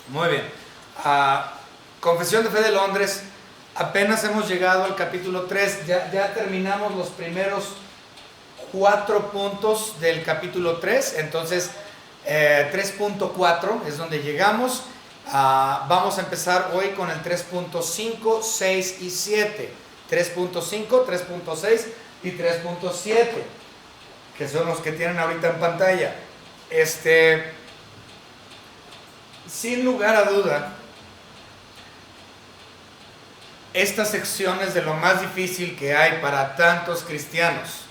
Muy bien. Confesión de Fe de Londres. Apenas hemos llegado al capítulo 3. Ya terminamos los primeros 4 puntos del capítulo 3. Entonces, 3.4 es donde llegamos. Vamos a empezar hoy con el 3.5, 6 y 7. 3.5, 3.6 y 3.7, que son los que tienen ahorita en pantalla. Sin lugar a duda, esta sección es de lo más difícil que hay para tantos cristianos.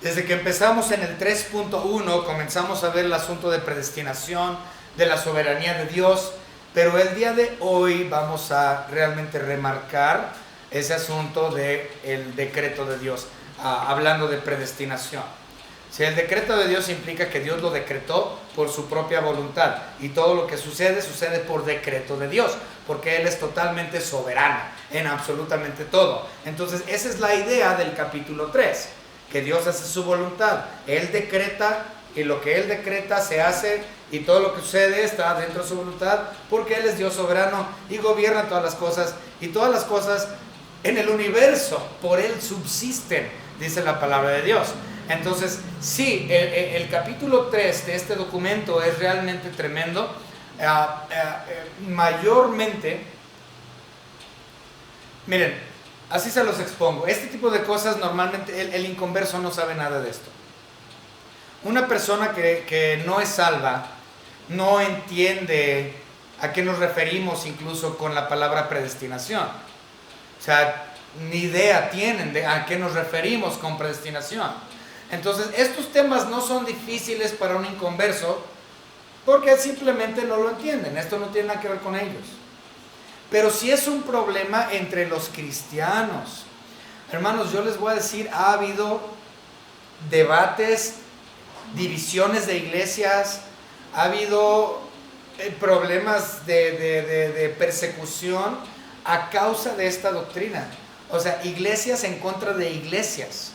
Desde que empezamos en el 3.1 comenzamos a ver el asunto de predestinación, de la soberanía de Dios, pero el día de hoy vamos a realmente remarcar ese asunto del decreto de Dios, hablando de predestinación. Si el decreto de Dios implica que Dios lo decretó por su propia voluntad, y todo lo que sucede, sucede por decreto de Dios, porque Él es totalmente soberano en absolutamente todo. Entonces esa es la idea del capítulo 3, que Dios hace su voluntad, Él decreta, y lo que Él decreta se hace, y todo lo que sucede está dentro de su voluntad, porque Él es Dios soberano y gobierna todas las cosas, y todas las cosas en el universo por Él subsisten, dice la palabra de Dios. Entonces, sí, el capítulo 3 de este documento es realmente tremendo. Mayormente, miren, así se los expongo. Este tipo de cosas normalmente el inconverso no sabe nada de esto. Una persona que no es salva no entiende a qué nos referimos incluso con la palabra predestinación. O sea, ni idea tienen de a qué nos referimos con predestinación. Entonces, estos temas no son difíciles para un inconverso porque simplemente no lo entienden. Esto no tiene nada que ver con ellos. Pero sí es un problema entre los cristianos. Hermanos, yo les voy a decir, ha habido debates, divisiones de iglesias, ha habido problemas de persecución a causa de esta doctrina. O sea, iglesias en contra de iglesias.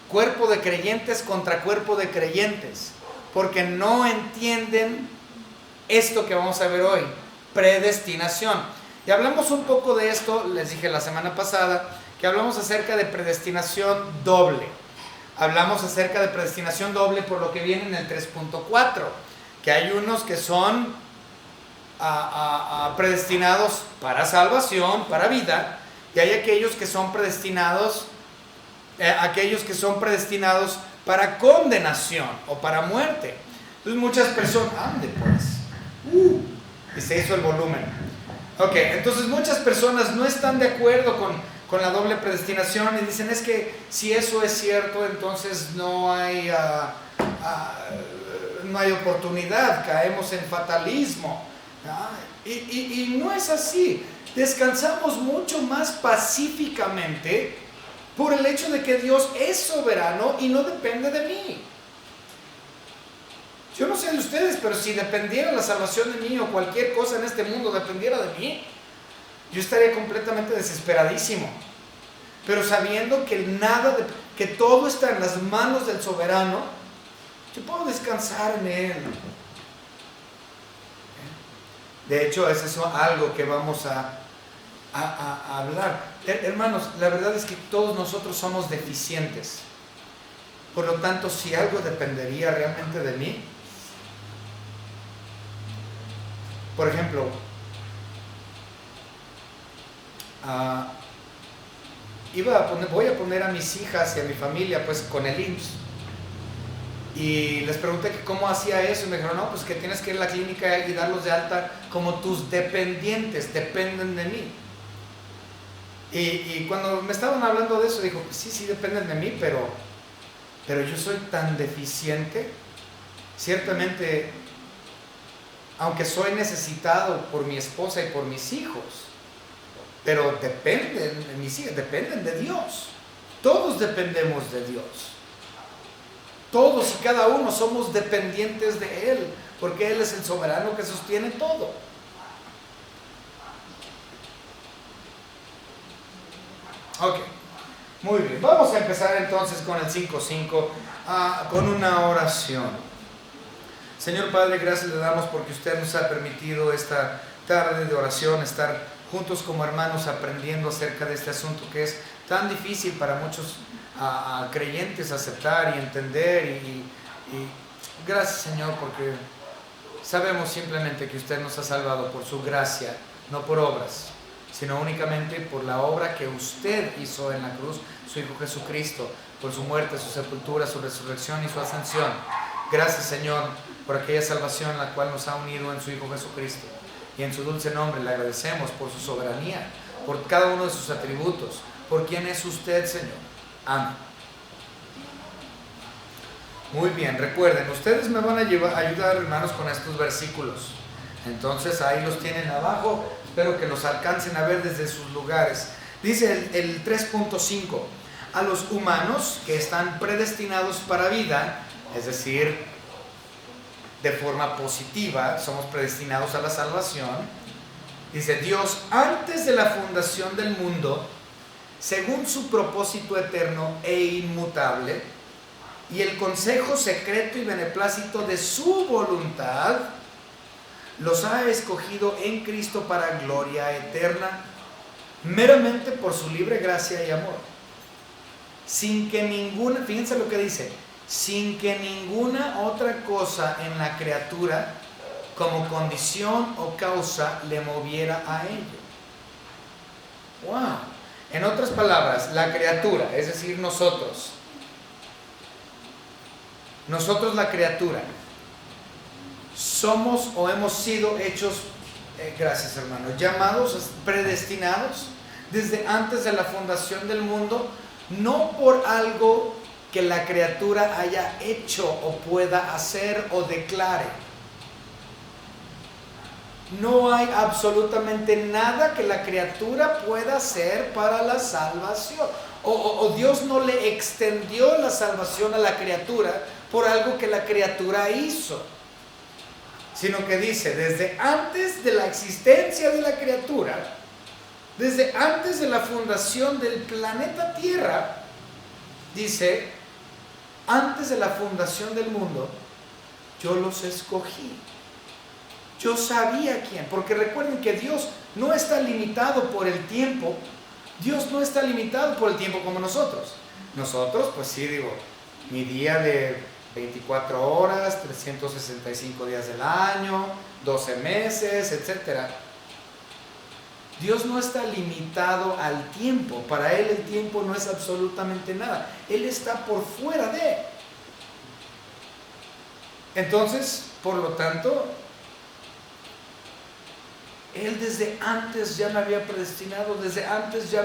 Cuerpo de creyentes contra cuerpo de creyentes, porque no entienden esto que vamos a ver hoy, predestinación. Y hablamos un poco de esto, les dije la semana pasada, que hablamos acerca de predestinación doble. Hablamos acerca de predestinación doble por lo que viene en el 3.4, que hay unos que son predestinados para salvación, para vida, y hay aquellos que son predestinados para condenación o para muerte. Entonces muchas personas, ande pues, y se hizo el volumen. Ok, entonces muchas personas no están de acuerdo con la doble predestinación y dicen, es que si eso es cierto, entonces no hay oportunidad, caemos en fatalismo. Y no es así. Descansamos mucho más pacíficamente por el hecho de que Dios es soberano y no depende de mí. Yo no sé de ustedes, pero si dependiera la salvación de mí o cualquier cosa en este mundo dependiera de mí, yo estaría completamente desesperadísimo. Pero sabiendo que todo está en las manos del soberano, yo puedo descansar en Él. De hecho, eso es algo que vamos a hablar. Hermanos, la verdad es que todos nosotros somos deficientes. Por lo tanto, si algo dependería realmente de mí, por ejemplo, voy a poner a mis hijas y a mi familia pues con el IMSS, y les pregunté que cómo hacía eso y me dijeron, no, pues que tienes que ir a la clínica y darlos de alta como tus dependientes, dependen de mí. Y cuando me estaban hablando de eso, dijo, sí dependen de mí, pero yo soy tan deficiente. Ciertamente, aunque soy necesitado por mi esposa y por mis hijos, pero mis hijas dependen de Dios. Todos dependemos de Dios. Todos y cada uno somos dependientes de Él, porque Él es el soberano que sostiene todo. Ok, muy bien. Vamos a empezar entonces con el 5.5, con una oración. Señor Padre, gracias le damos porque usted nos ha permitido esta tarde de oración estar juntos como hermanos aprendiendo acerca de este asunto que es tan difícil para muchos creyentes aceptar y entender. Y gracias, Señor, porque sabemos simplemente que usted nos ha salvado por su gracia, no por obras, sino únicamente por la obra que usted hizo en la cruz, su Hijo Jesucristo, por su muerte, su sepultura, su resurrección y su ascensión. Gracias, Señor, por aquella salvación la cual nos ha unido en su Hijo Jesucristo. Y en su dulce nombre le agradecemos por su soberanía, por cada uno de sus atributos, por quién es usted, Señor. Amén. Muy bien, recuerden, ustedes me van a ayudar, hermanos, con estos versículos. Entonces ahí los tienen abajo, espero que los alcancen a ver desde sus lugares. Dice el 3.5, a los humanos que están predestinados para vida, es decir, de forma positiva, somos predestinados a la salvación. Dice, Dios antes de la fundación del mundo, según su propósito eterno e inmutable, y el consejo secreto y beneplácito de su voluntad, los ha escogido en Cristo para gloria eterna, meramente por su libre gracia y amor, sin que ninguna, fíjense lo que dice, sin que ninguna otra cosa en la criatura como condición o causa le moviera a ello. Wow. En otras palabras, la criatura, es decir, nosotros la criatura, somos o hemos sido hechos, gracias hermano, llamados, predestinados desde antes de la fundación del mundo, no por algo que la criatura haya hecho o pueda hacer o declare. No hay absolutamente nada que la criatura pueda hacer para la salvación. O Dios no le extendió la salvación a la criatura por algo que la criatura hizo, sino que dice, desde antes de la existencia de la criatura, desde antes de la fundación del planeta Tierra, dice, antes de la fundación del mundo, yo los escogí. Yo sabía quién, porque recuerden que Dios no está limitado por el tiempo. Dios no está limitado por el tiempo como nosotros. Nosotros, pues sí, digo, mi día de 24 horas, 365 días del año, 12 meses, etc. Dios no está limitado al tiempo. Para Él el tiempo no es absolutamente nada. Él está por fuera de. Entonces, por lo tanto, Él desde antes ya me había predestinado, desde antes ya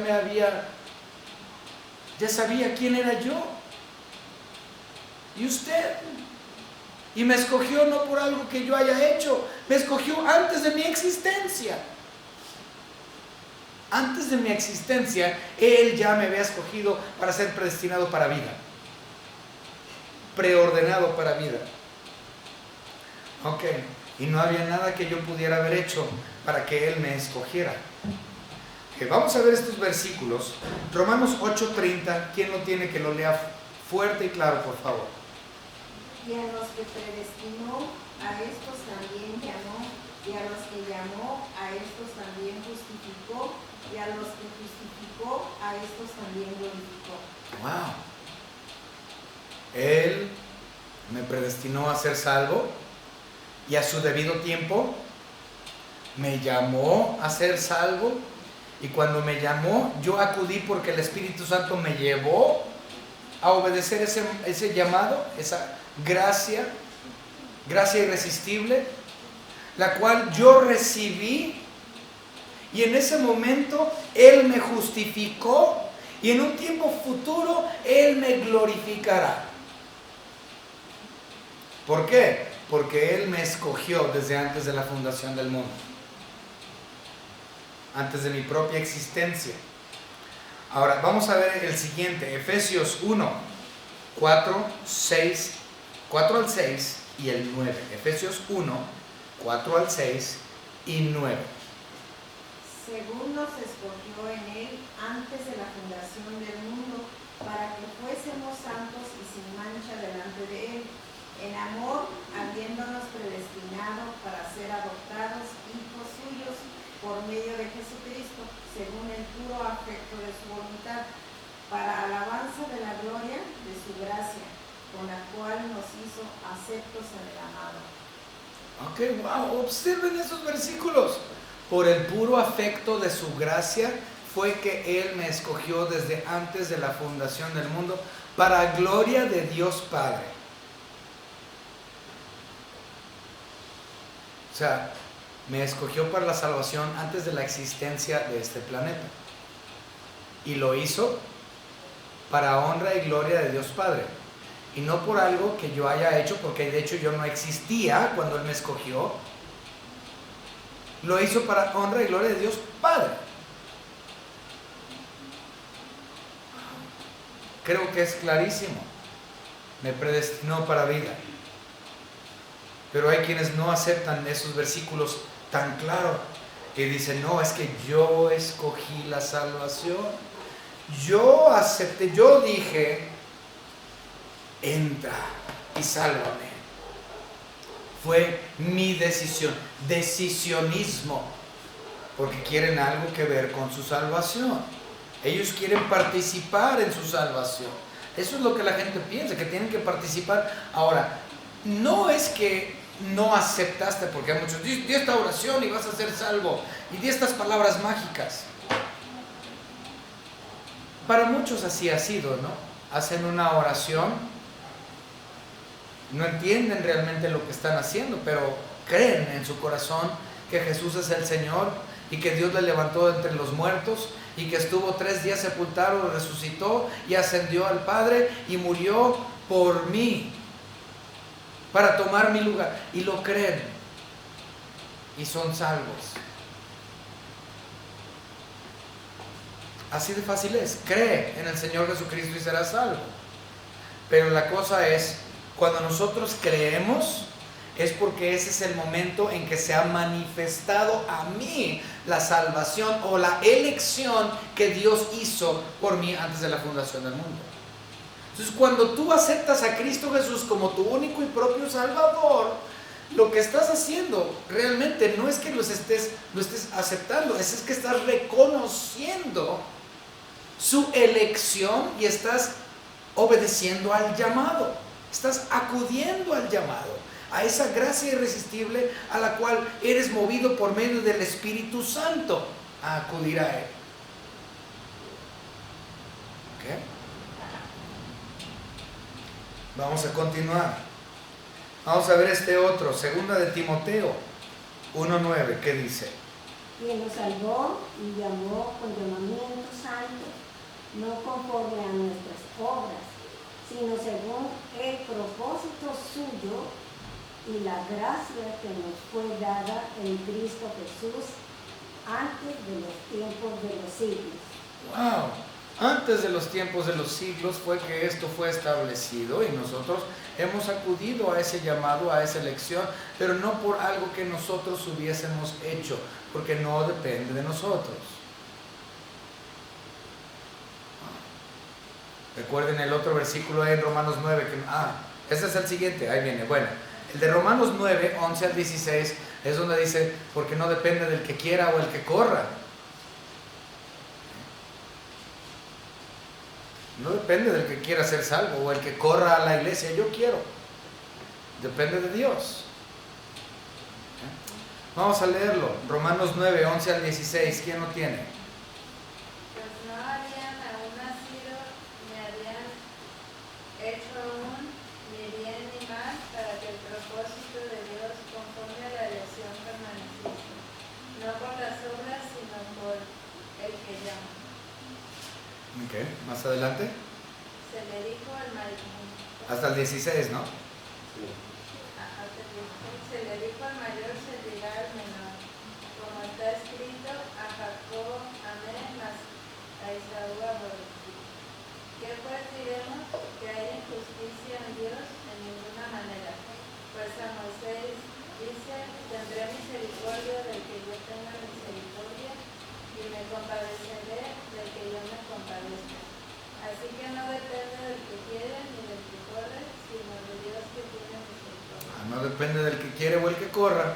sabía quién era yo. Y usted. Y me escogió no por algo que yo haya hecho, me escogió antes de mi existencia. Antes de mi existencia, Él ya me había escogido para ser predestinado para vida. Preordenado para vida. Ok. Y no había nada que yo pudiera haber hecho para que Él me escogiera. Okay, vamos a ver estos versículos. Romanos 8:30. ¿Quién lo tiene que lo lea fuerte y claro, por favor? Y a los que predestinó, a estos también llamó. Y a los que llamó, a estos también justificó. Y a los que justificó, a estos también glorificó. Wow. Él me predestinó a ser salvo. Y a su debido tiempo me llamó a ser salvo, y cuando me llamó yo acudí porque el Espíritu Santo me llevó a obedecer ese llamado, esa gracia irresistible, la cual yo recibí, y en ese momento Él me justificó, y en un tiempo futuro Él me glorificará. ¿Por qué? Porque Él me escogió desde antes de la fundación del mundo, antes de mi propia existencia. Ahora vamos a ver el siguiente, Efesios 1, 4 al 6 y el 9. Efesios 1, 4 al 6 y 9. Según nos escogió en Él antes de la fundación del mundo, para que fuésemos santos y sin mancha delante de Él, en amor, habiéndonos alabanza de la gloria de su gracia, con la cual nos hizo aceptos en el amado. Ok, wow, observen esos versículos. Por el puro afecto de su gracia fue que Él me escogió desde antes de la fundación del mundo para gloria de Dios Padre. O sea, me escogió para la salvación antes de la existencia de este planeta. Y lo hizo para honra y gloria de Dios Padre. Y no por algo que yo haya hecho, porque de hecho yo no existía cuando Él me escogió. Lo hizo para honra y gloria de Dios Padre. Creo que es clarísimo. Me predestinó para vida. Pero hay quienes no aceptan esos versículos tan claros y dicen, no, es que yo escogí la salvación. Yo acepté, yo dije, entra y sálvame. Fue mi decisión, decisionismo, porque quieren algo que ver con su salvación. Ellos quieren participar en su salvación. Eso es lo que la gente piensa, que tienen que participar. Ahora, no es que no aceptaste, porque hay muchos, di esta oración y vas a ser salvo, y di estas palabras mágicas. Para muchos así ha sido, ¿no? Hacen una oración, no entienden realmente lo que están haciendo, pero creen en su corazón que Jesús es el Señor y que Dios le levantó de entre los muertos y que estuvo 3 días sepultado, resucitó y ascendió al Padre y murió por mí, para tomar mi lugar. Y lo creen y son salvos. Así de fácil es. Cree en el Señor Jesucristo y será salvo. Pero la cosa es, cuando nosotros creemos, es porque ese es el momento en que se ha manifestado a mí la salvación o la elección que Dios hizo por mí antes de la fundación del mundo. Entonces, cuando tú aceptas a Cristo Jesús como tu único y propio Salvador, lo que estás haciendo realmente no es que lo estés aceptando, es que estás reconociendo su elección y estás obedeciendo al llamado, estás acudiendo al llamado, a esa gracia irresistible a la cual eres movido por medio del Espíritu Santo a acudir a Él. ¿Ok? Vamos a continuar. Vamos a ver este otro, segunda de Timoteo 1:9, ¿qué dice? Quien nos salvó y llamó con llamamiento santo, no conforme a nuestras obras, sino según el propósito suyo y la gracia que nos fue dada en Cristo Jesús antes de los tiempos de los siglos. ¡Wow! Antes de los tiempos de los siglos fue que esto fue establecido y nosotros hemos acudido a ese llamado, a esa elección, pero no por algo que nosotros hubiésemos hecho, porque no depende de nosotros. Recuerden el otro versículo en Romanos 9, ese es el siguiente, ahí viene, bueno, el de Romanos 9, 11 al 16, es donde dice, porque no depende del que quiera o el que corra. No depende del que quiera ser salvo o el que corra a la iglesia, yo quiero. Depende de Dios. Vamos a leerlo, Romanos 9, 11 al 16, ¿quién lo tiene? Pues no habían aún nacido, ni habían hecho aún ni bien ni mal, para que el propósito de Dios conforme a la elección permaneciese, no por las obras, sino por el que llama. Ok, más adelante. Se le dijo al mayor. Hasta el 16, ¿no? Se le dijo al mayor, se dirá al menor. Como está escrito, a Jacob amé, mas a Esaú aborrecí. ¿Qué pues diremos? Que hay injusticia en Dios en ninguna manera. Pues a Moisés dice, tendré misericordia del que yo tenga misericordia, y me compadeceré del que yo me compadezca. Así que no depende del que quiere ni del que corre, sino de Dios que tiene misericordia. No depende del que quiere o el que corra,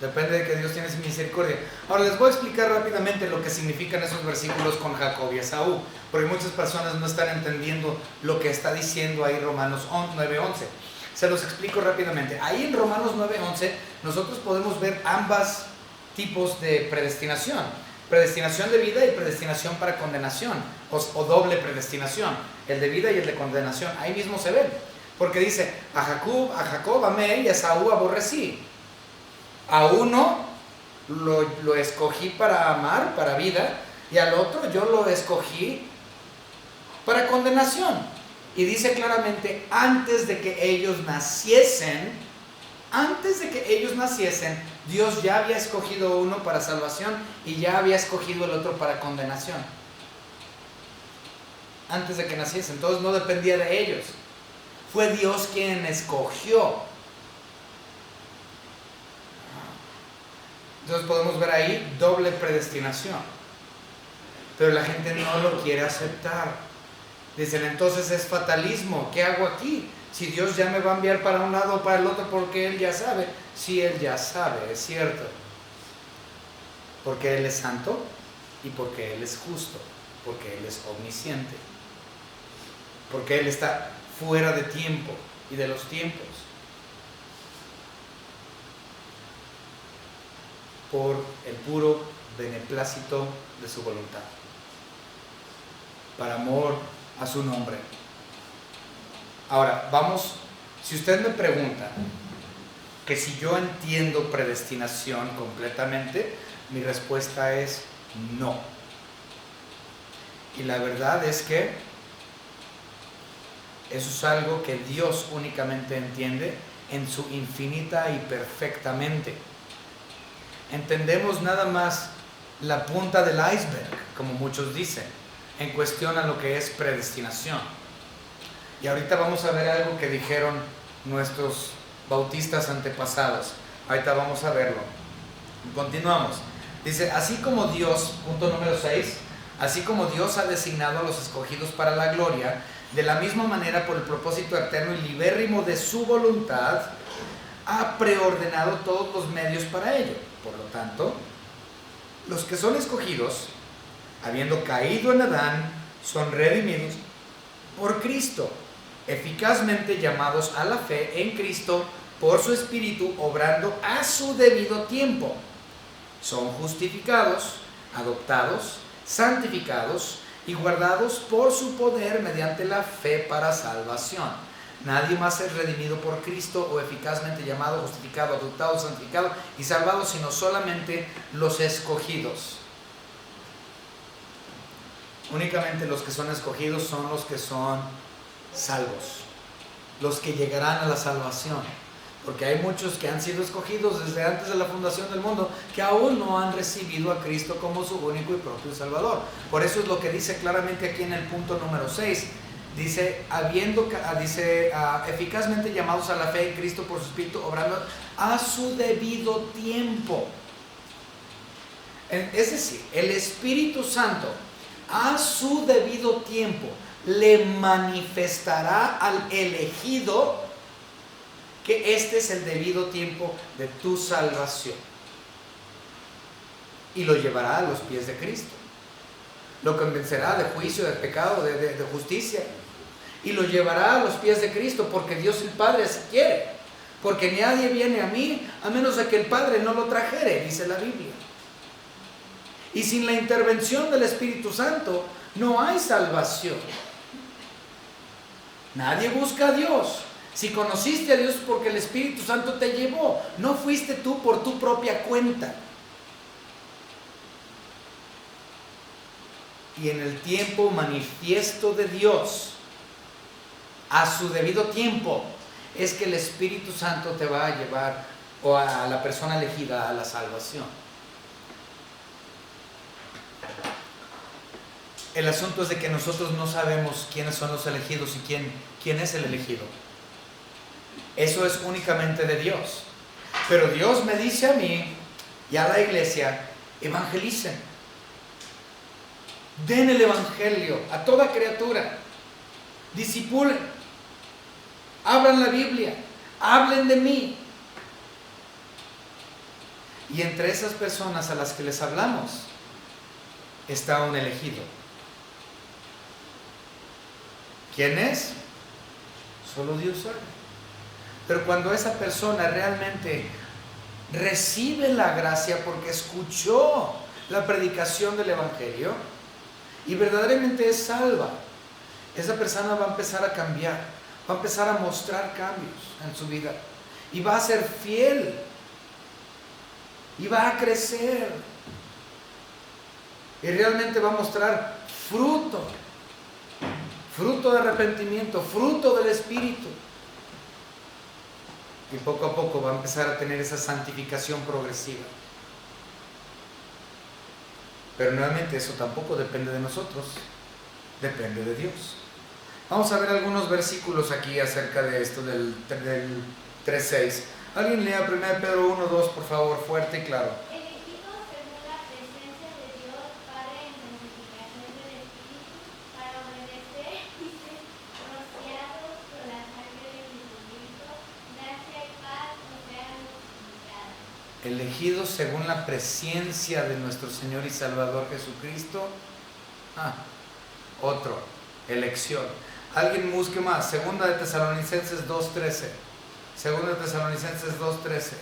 Depende de que Dios tiene misericordia. Ahora les voy a explicar rápidamente lo que significan esos versículos con Jacob y Esaú, porque muchas personas no están entendiendo lo que está diciendo ahí Romanos 9:11. Se los explico rápidamente. Ahí en Romanos 9:11 nosotros podemos ver ambos tipos de predestinación. Predestinación de vida y predestinación para condenación, o doble predestinación, el de vida y el de condenación. Ahí mismo se ven, porque dice, a Jacob amé y a Esaú aborrecí. A uno lo escogí para amar, para vida, y al otro yo lo escogí para condenación. Y dice claramente, antes de que ellos naciesen, Dios ya había escogido uno para salvación y ya había escogido el otro para condenación. Antes de que naciesen, entonces no dependía de ellos. Fue Dios quien escogió. Entonces podemos ver ahí doble predestinación. Pero la gente no lo quiere aceptar. Dicen, entonces es fatalismo. ¿Qué hago aquí? Si Dios ya me va a enviar para un lado o para el otro porque Él ya sabe. Sí, Él ya sabe, es cierto. Porque Él es santo y porque Él es justo. Porque Él es omnisciente. Porque Él está fuera de tiempo y de los tiempos. Por el puro beneplácito de su voluntad, para amor a su nombre. Ahora, vamos, si usted me pregunta que si yo entiendo predestinación completamente, mi respuesta es no. Y la verdad es que eso es algo que Dios únicamente entiende en su infinita y perfecta mente. Entendemos nada más la punta del iceberg, como muchos dicen, en cuestión a lo que es predestinación. Y ahorita vamos a ver algo que dijeron nuestros bautistas antepasados. Ahorita vamos a verlo. Continuamos. Dice, así como Dios, punto número 6, así como Dios ha designado a los escogidos para la gloria, de la misma manera por el propósito eterno y libérrimo de su voluntad, ha preordenado todos los medios para ello. Por lo tanto, los que son escogidos, habiendo caído en Adán, son redimidos por Cristo, eficazmente llamados a la fe en Cristo por su Espíritu, obrando a su debido tiempo. Son justificados, adoptados, santificados y guardados por su poder mediante la fe para salvación. Nadie más es redimido por Cristo o eficazmente llamado, justificado, adoptado, santificado y salvado, sino solamente los escogidos. Únicamente los que son escogidos son los que son salvos, los que llegarán a la salvación. Porque hay muchos que han sido escogidos desde antes de la fundación del mundo que aún no han recibido a Cristo como su único y propio Salvador. Por eso es lo que dice claramente aquí en el punto número 6. Dice, eficazmente llamados a la fe en Cristo por su Espíritu, obrando a su debido tiempo. Es decir, el Espíritu Santo a su debido tiempo le manifestará al elegido que este es el debido tiempo de tu salvación. Y lo llevará a los pies de Cristo. Lo convencerá de juicio, de pecado, de justicia. Y lo llevará a los pies de Cristo, porque Dios el Padre así quiere. Porque nadie viene a mí a menos de que el Padre no lo trajere, dice la Biblia. Y sin la intervención del Espíritu Santo no hay salvación. Nadie busca a Dios. Si conociste a Dios es porque el Espíritu Santo te llevó. No fuiste tú por tu propia cuenta. Y en el tiempo manifiesto de Dios, a su debido tiempo, es que el Espíritu Santo te va a llevar, o a la persona elegida, a la salvación. El asunto es de que nosotros no sabemos quiénes son los elegidos y quién es el elegido. Eso es únicamente de Dios. Pero Dios me dice a mí y a la iglesia, evangelicen. Den el evangelio a toda criatura. Discipulen. Abran la Biblia. Hablen de mí. Y entre esas personas a las que les hablamos está un elegido. ¿Quién es? Solo Dios sabe. Pero cuando esa persona realmente recibe la gracia porque escuchó la predicación del Evangelio y verdaderamente es salva, esa persona va a empezar a cambiar, va a empezar a mostrar cambios en su vida y va a ser fiel y va a crecer y realmente va a mostrar fruto de arrepentimiento, fruto del Espíritu. Y poco a poco va a empezar a tener esa santificación progresiva. Pero nuevamente eso tampoco depende de nosotros, depende de Dios. Vamos a ver algunos versículos aquí acerca de esto del 3:6. Alguien lea 1 Pedro 1:2, por favor, fuerte y claro. Elegidos según la presencia de Dios Padre en santificación del Espíritu, para obedecer y ser rociados con la sangre de Jesucristo, gracia y paz nos sean multiplicadas. Elegidos según la presencia de nuestro Señor y Salvador Jesucristo. Otro, elección. Alguien busque más. Segunda de Tesalonicenses 2:13. Segunda de Tesalonicenses 2:13.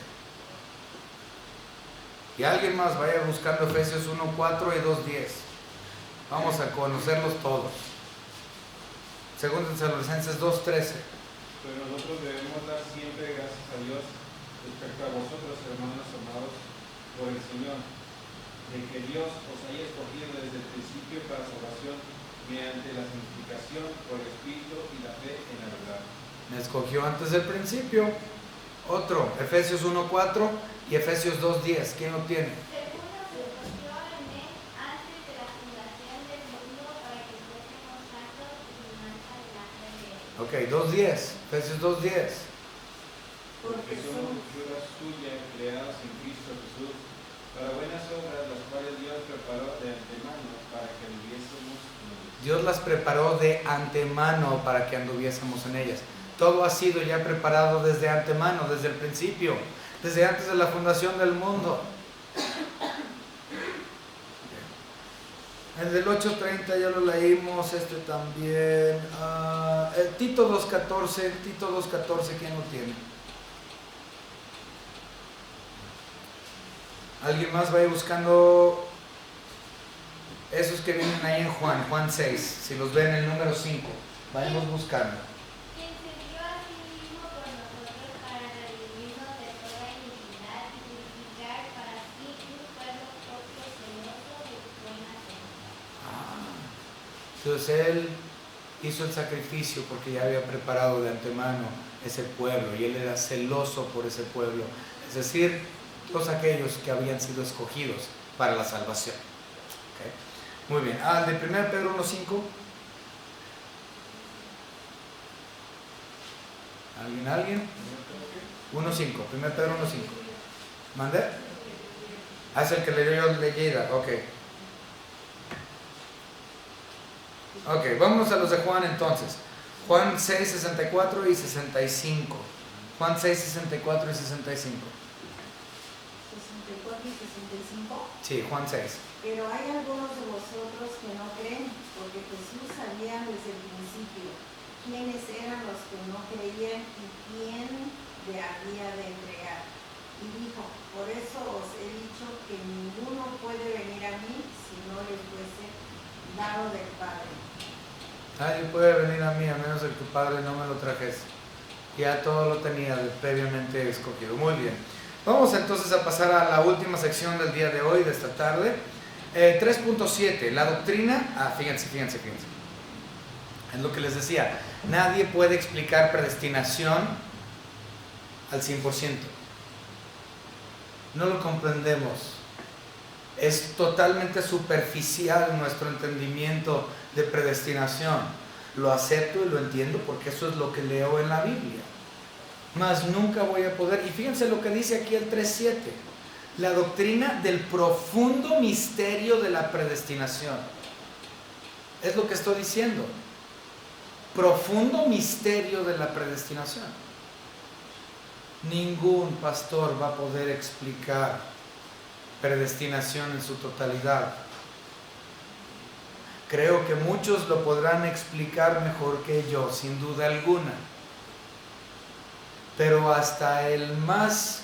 Y alguien más vaya buscando Efesios 1:4 y 2:10. Vamos a conocerlos todos. Segunda de Tesalonicenses 2:13. Pero nosotros debemos dar siempre gracias a Dios respecto a vosotros, hermanos amados, por el Señor, de que Dios os haya escogido desde el principio para salvación mediante la santificación por el Espíritu y la fe en la verdad. Me escogió antes del principio. Otro, Efesios 1:4 y Efesios 2:10. ¿Quién lo tiene? Según nos escogió en él antes de la fundación del mundo para que fuésemos santos y sin mancha delante de él. Ok, 2:10. Efesios 2:10. Porque somos hechura suya, creados en Cristo Jesús, para buenas obras, las cuales Dios preparó de antemano para que anduviésemos en ellas. Dios las preparó de antemano para que anduviésemos en ellas. Todo ha sido ya preparado desde antemano, desde el principio, desde antes de la fundación del mundo. El del 8:30 ya lo leímos, este también. Tito 2:14, ¿quién lo tiene? ¿Alguien más vaya buscando esos que vienen ahí en Juan 6? Si los ven en el número 5, vayamos buscando. Quien se dio a sí mismo por nosotros para redimirnos de toda iniquidad y purificar para sí un pueblo propio celoso de buenas obras. Entonces Él hizo el sacrificio porque ya había preparado de antemano ese pueblo y Él era celoso por ese pueblo. Es decir, todos aquellos que habían sido escogidos para la salvación. ¿Okay? Muy bien. El de 1 Pedro 1:5. ¿Alguien? 1:5. 1 Pedro 1:5. ¿Mande? Es el que leyó Leyeida. Ok. Ok, vámonos a los de Juan entonces. Juan 6, 64 y 65. Juan 6, 64 y 65. 64 y 65. Sí, Juan 6. Pero hay algunos de vosotros que no creen, porque Jesús sabía desde el principio quiénes eran los que no creían y quién le había de entregar. Y dijo, por eso os he dicho que ninguno puede venir a mí si no le fuese dado del Padre. Nadie puede venir a mí a menos que tu Padre no me lo trajese. Ya todo lo tenía previamente escogido. Muy bien. Vamos entonces a pasar a la última sección del día de hoy, de esta tarde. 3.7, la doctrina. Fíjense. Es lo que les decía. Nadie puede explicar predestinación al 100%. No lo comprendemos. Es totalmente superficial nuestro entendimiento de predestinación. Lo acepto y lo entiendo porque eso es lo que leo en la Biblia. Mas nunca voy a poder. Y fíjense lo que dice aquí el 3.7. La doctrina del profundo misterio de la predestinación. Es lo que estoy diciendo. Profundo misterio de la predestinación. Ningún pastor va a poder explicar predestinación en su totalidad. Creo que muchos lo podrán explicar mejor que yo, sin duda alguna. Pero hasta el más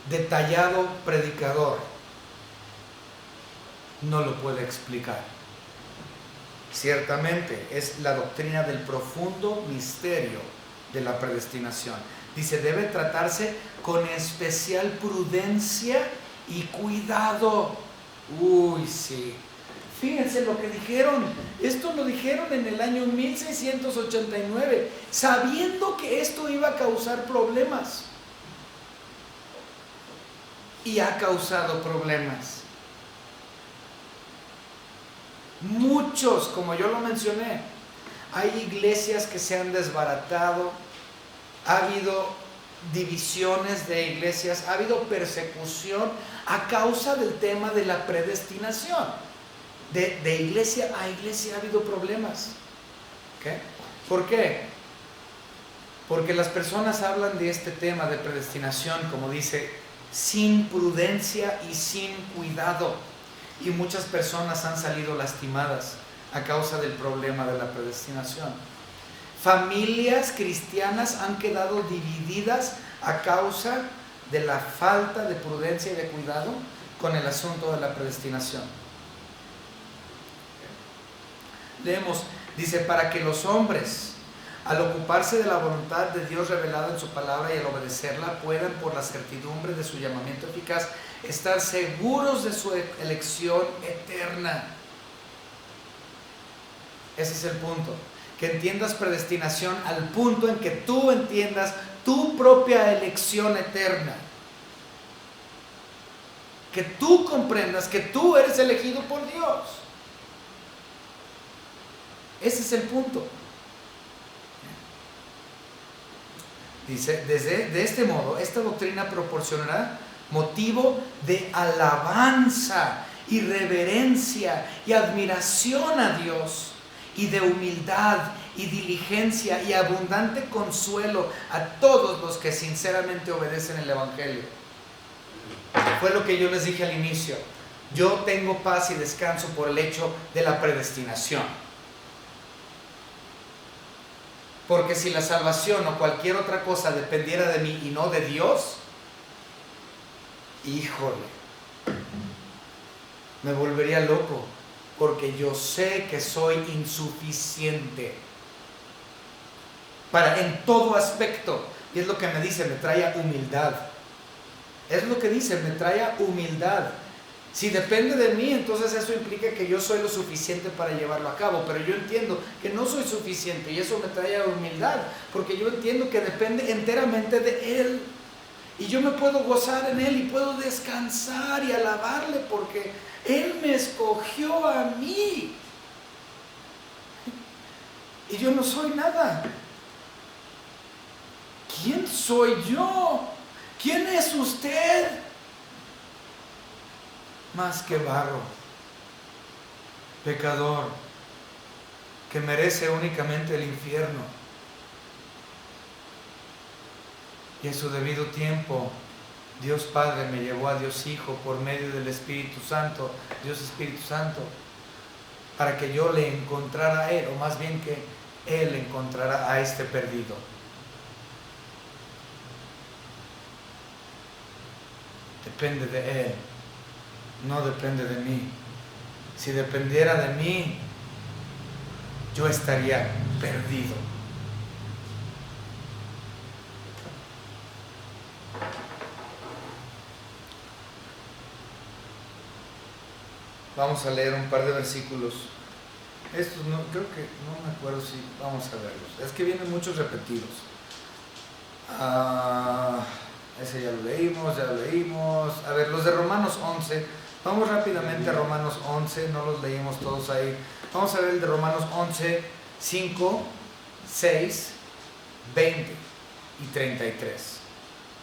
detallado predicador no lo puede explicar. Ciertamente es la doctrina del profundo misterio de la predestinación. Dice, debe tratarse con especial prudencia y cuidado. Uy, sí. Fíjense lo que dijeron. Esto lo dijeron en el año 1689, sabiendo que esto iba a causar problemas. Y ha causado problemas. Muchos, como yo lo mencioné, hay iglesias que se han desbaratado, ha habido divisiones de iglesias, ha habido persecución a causa del tema de la predestinación. De iglesia a iglesia ha habido problemas. ¿Okay? ¿Por qué? Porque las personas hablan de este tema de predestinación, como dice, sin prudencia y sin cuidado. Y muchas personas han salido lastimadas a causa del problema de la predestinación. Familias cristianas han quedado divididas a causa de la falta de prudencia y de cuidado con el asunto de la predestinación. Leemos, dice, para que los hombres, al ocuparse de la voluntad de Dios revelada en su palabra y al obedecerla, puedan por la certidumbre de su llamamiento eficaz estar seguros de su elección eterna. Ese es el punto. Que entiendas predestinación al punto en que tú entiendas tu propia elección eterna. Que tú comprendas que tú eres elegido por Dios. Ese es el punto. Dice, de este modo, esta doctrina proporcionará motivo de alabanza y reverencia y admiración a Dios, y de humildad y diligencia y abundante consuelo a todos los que sinceramente obedecen el Evangelio. Fue lo que yo les dije al inicio. Yo tengo paz y descanso por el hecho de la predestinación. Porque si la salvación o cualquier otra cosa dependiera de mí y no de Dios, híjole, me volvería loco, porque yo sé que soy insuficiente en todo aspecto. Y es lo que me dice, me trae humildad. Es lo que dice, me trae humildad. Si depende de mí, entonces eso implica que yo soy lo suficiente para llevarlo a cabo, pero yo entiendo que no soy suficiente y eso me trae humildad, porque yo entiendo que depende enteramente de Él. Y yo me puedo gozar en Él y puedo descansar y alabarle porque Él me escogió a mí. Y yo no soy nada. ¿Quién soy yo? ¿Quién es usted? Más que barro, pecador, que merece únicamente el infierno. Y en su debido tiempo, Dios Padre me llevó a Dios Hijo por medio del Espíritu Santo, Dios Espíritu Santo, para que yo le encontrara a Él, o más bien que Él encontrara a este perdido. Depende de Él, no depende de mí. Si dependiera de mí, yo estaría perdido. Vamos a leer un par de versículos. Estos no, creo que no me acuerdo si vamos a verlos. Es que vienen muchos repetidos. Ese ya lo leímos. A ver, los de Romanos 11. Vamos rápidamente a Romanos 11, no los leímos todos ahí. Vamos a ver el de Romanos 11, 5, 6, 20 y 33.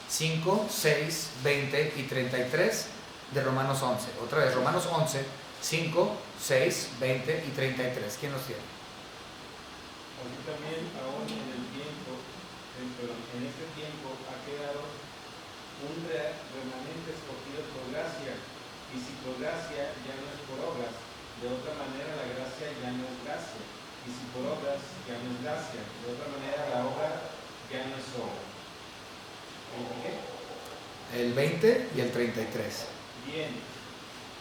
5, 6, 20 y 33 de Romanos 11. Otra vez, Romanos 11, 5, 6, 20 y 33. ¿Quién los tiene? Porque también aún en este tiempo ha quedado un remanente escogido por gracia, y si por gracia ya no es por obras, de otra manera la gracia ya no es gracia, y si por obras ya no es gracia, de otra manera la obra ya no es obra. El 20 y el 33. Bien,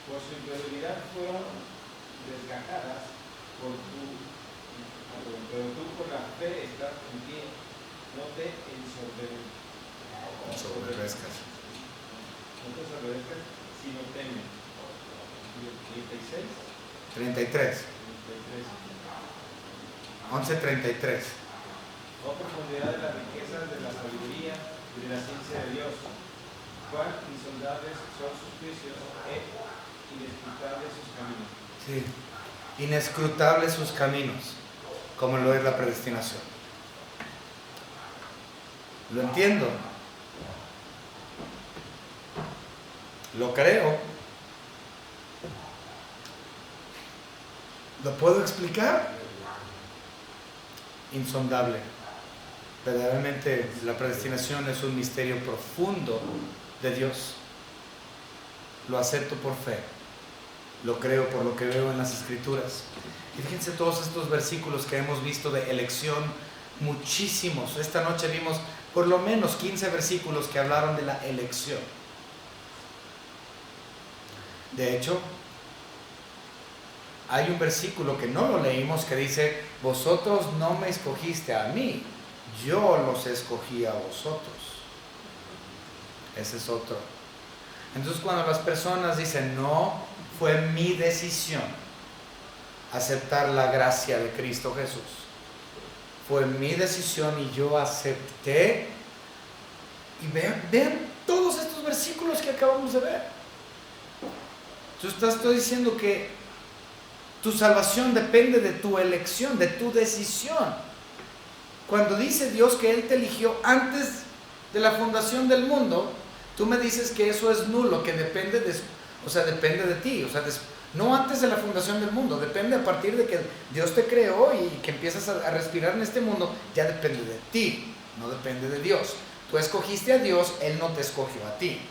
por su incredulidad fueron desgajadas por pero tú por la fe estás en pie, no te Ensoberbezcas. Sino temen. 36. 33. 11:33. Oh profundidad de las riquezas de la sabiduría y de la ciencia de Dios. Cuán insondables son sus juicios e inescrutables sus caminos. Sí. Inescrutables sus caminos, como lo es la predestinación. Lo entiendo. Lo creo. ¿Lo puedo explicar? Insondable. Verdaderamente la predestinación es un misterio profundo de Dios. Lo acepto por fe. Lo creo por lo que veo en las Escrituras. Y fíjense todos estos versículos que hemos visto de elección, muchísimos. Esta noche vimos por lo menos 15 versículos que hablaron de la elección. De hecho, hay un versículo que no lo leímos que dice: vosotros no me escogiste a mí, yo los escogí a vosotros. Ese es otro. Entonces, cuando las personas dicen: no, fue mi decisión aceptar la gracia de Cristo Jesús, fue mi decisión y yo acepté. Y vean todos estos versículos que acabamos de ver. Tú estoy diciendo que tu salvación depende de tu elección, de tu decisión. Cuando dice Dios que Él te eligió antes de la fundación del mundo, tú me dices que eso es nulo, que depende de ti. No antes de la fundación del mundo, depende a partir de que Dios te creó y que empiezas a respirar en este mundo, ya depende de ti, no depende de Dios. Tú escogiste a Dios, Él no te escogió a ti.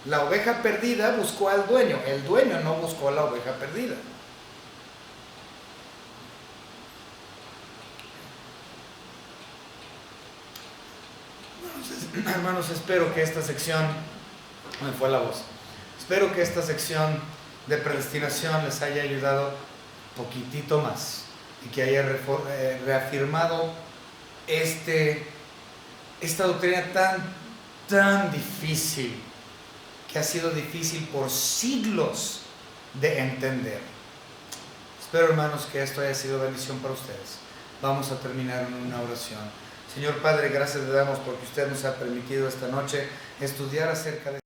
La oveja perdida buscó al dueño, el dueño no buscó a la oveja perdida. Hermanos, espero que esta sección, me fue la voz, espero que esta sección de predestinación les haya ayudado poquitito más y que haya reafirmado esta doctrina tan difícil, que ha sido difícil por siglos de entender. Espero, hermanos, que esto haya sido bendición para ustedes. Vamos a terminar en una oración. Señor Padre, gracias le damos porque usted nos ha permitido esta noche estudiar acerca de